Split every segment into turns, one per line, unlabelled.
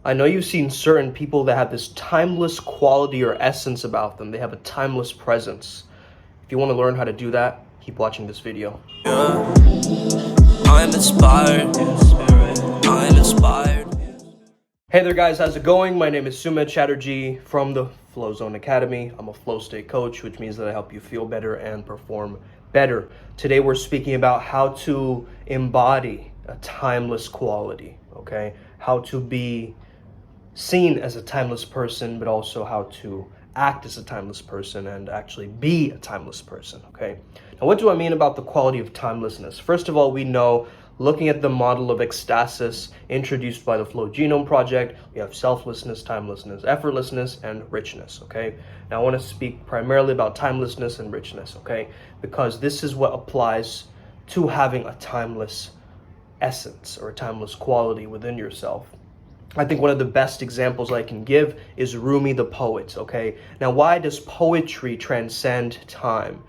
I know you've seen certain people that have this timeless quality or essence about them. They have a timeless presence. If you want to learn how to do that, keep watching this video.
Yeah. I'm inspired. I'm inspired.
Hey there guys, how's it going? My name is Sumit Chatterjee from the Flow Zone Academy. I'm a flow state coach, which means that I help you feel better and perform better. Today we're speaking about how to embody a timeless quality, okay? How to be seen as a timeless person, but also how to act as a timeless person and actually be a timeless person, okay? Now, what do I mean about the quality of timelessness? First of all, we know, looking at the model of ecstasis introduced by the Flow Genome Project, we have selflessness, timelessness, effortlessness, and richness, okay? Now, I want to speak primarily about timelessness and richness, okay? Because this is what applies to having a timeless essence or a timeless quality within yourself. I think one of the best examples I can give is Rumi the poet, okay? Now, why does poetry transcend time?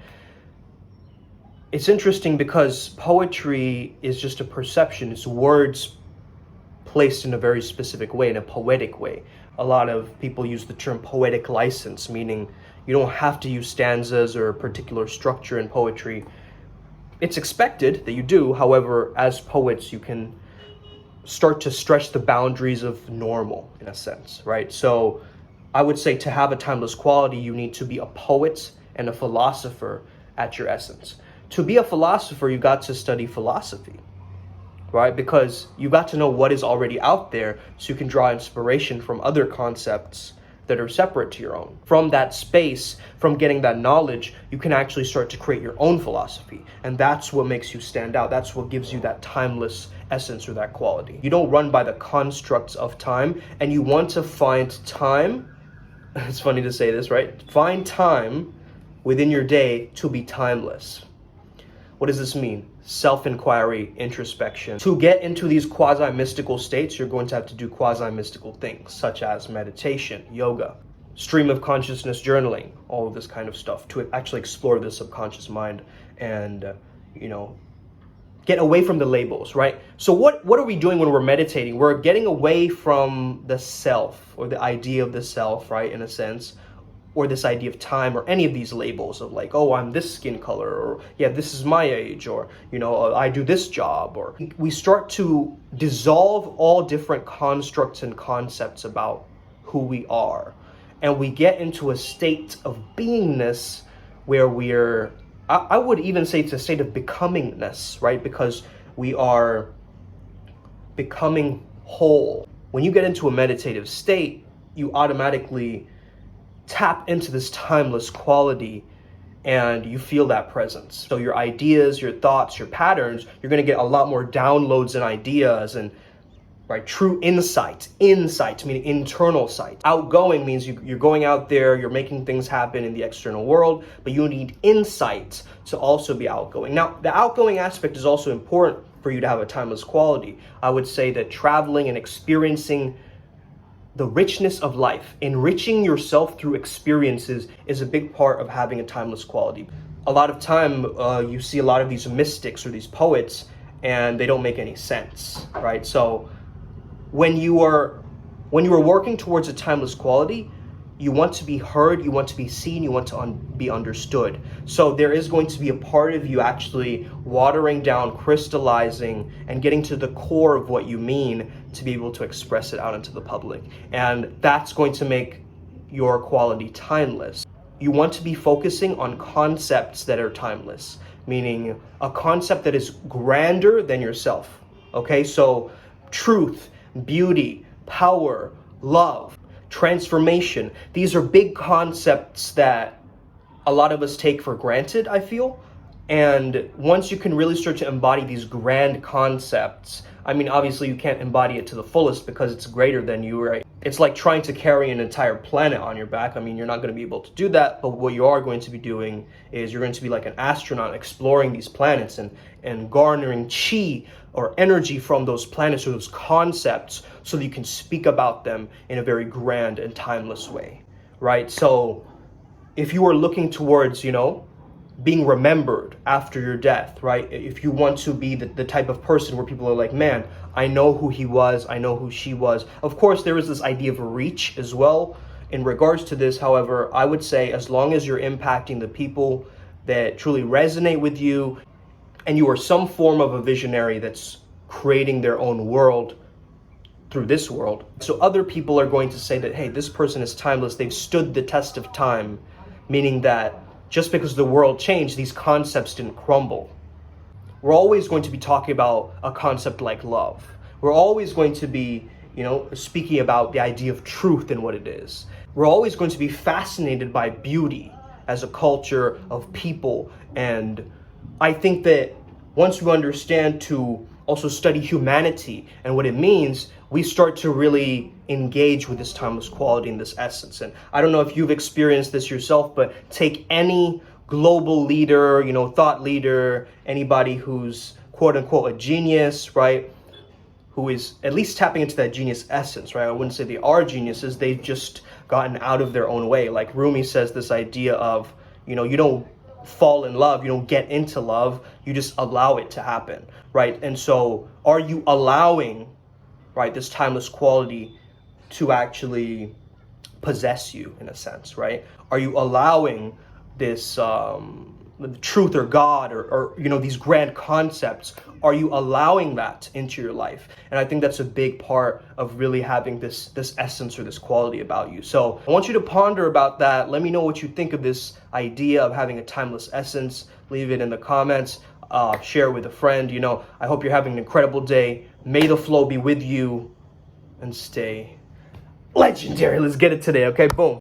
It's interesting because poetry is just a perception. It's words placed in a very specific way, in a poetic way. A lot of people use the term poetic license, meaning you don't have to use stanzas or a particular structure in poetry. It's expected that you do. However, as poets, you can start to stretch the boundaries of normal in a sense, right? So I would say to have a timeless quality, you need to be a poet and a philosopher at your essence. To be a philosopher, you got to study philosophy, right? Because you got to know what is already out there so you can draw inspiration from other concepts that are separate to your own. From that space, from getting that knowledge, you can actually start to create your own philosophy. And that's what makes you stand out. That's what gives you that timeless essence or that quality. You don't run by the constructs of time, and you want to find time. It's funny to say this, right? Find time within your day to be timeless. What does this mean? Self-inquiry, introspection. To get into these quasi-mystical states, you're going to have to do quasi-mystical things, such as meditation, yoga, stream of consciousness journaling, all of this kind of stuff, to actually explore the subconscious mind and, get away from the labels, right? So what are we doing when we're meditating? We're getting away from the self, or the idea of the self, right, in a sense, or this idea of time, or any of these labels of like, oh, I'm this skin color, or yeah, this is my age, or, I do this job, or we start to dissolve all different constructs and concepts about who we are. And we get into a state of beingness where I would even say it's a state of becomingness, right? Because we are becoming whole. When you get into a meditative state, you automatically tap into this timeless quality and you feel that presence. So your ideas, your thoughts, your patterns, you're going to get a lot more downloads and ideas and true insight meaning internal sight. Outgoing means you're going out there, you're making things happen in the external world, but you need insight to also be outgoing. Now, the outgoing aspect is also important for you to have a timeless quality. I would say that traveling and experiencing the richness of life, enriching yourself through experiences, is a big part of having a timeless quality. A lot of time, you see a lot of these mystics or these poets, and they don't make any sense, right? So when you are working towards a timeless quality, you want to be heard, you want to be seen, you want to be understood. So there is going to be a part of you actually watering down, crystallizing, and getting to the core of what you mean to be able to express it out into the public. And that's going to make your quality timeless. You want to be focusing on concepts that are timeless, meaning a concept that is grander than yourself, okay? So truth, beauty, power, love, transformation. These are big concepts that a lot of us take for granted, I feel. And once you can really start to embody these grand concepts, obviously you can't embody it to the fullest because it's greater than you, right? It's like trying to carry an entire planet on your back. You're not going to be able to do that, but what you are going to be doing is you're going to be like an astronaut exploring these planets and garnering chi or energy from those planets or those concepts so that you can speak about them in a very grand and timeless way, right? So if you are looking towards, being remembered after your death, right? If you want to be the type of person where people are like, man, I know who he was, I know who she was. Of course, there is this idea of reach as well in regards to this. However, I would say as long as you're impacting the people that truly resonate with you, and you are some form of a visionary that's creating their own world through this world. So other people are going to say that, hey, this person is timeless. They've stood the test of time, meaning that just because the world changed, these concepts didn't crumble. We're always going to be talking about a concept like love. We're always going to be, speaking about the idea of truth and what it is. We're always going to be fascinated by beauty as a culture of people. And I think that once we understand to also study humanity and what it means, we start to really engage with this timeless quality and this essence. And I don't know if you've experienced this yourself, but take any global leader, thought leader, anybody who's quote unquote a genius, right? Who is at least tapping into that genius essence, right? I wouldn't say they are geniuses. They've just gotten out of their own way. Like Rumi says, this idea of, you don't fall in love, you don't get into love, you just allow it to happen, right? And so are you allowing, right, this timeless quality to actually possess you in a sense, right? Are you allowing this truth or God or these grand concepts, are you allowing that into your life? And I think that's a big part of really having this essence or this quality about you. So I want you to ponder about that. Let me know what you think of this idea of having a timeless essence. Leave it in the comments. Share it with a friend. I hope you're having an incredible day. May the flow be with you and stay legendary. Let's get it today, okay? Boom.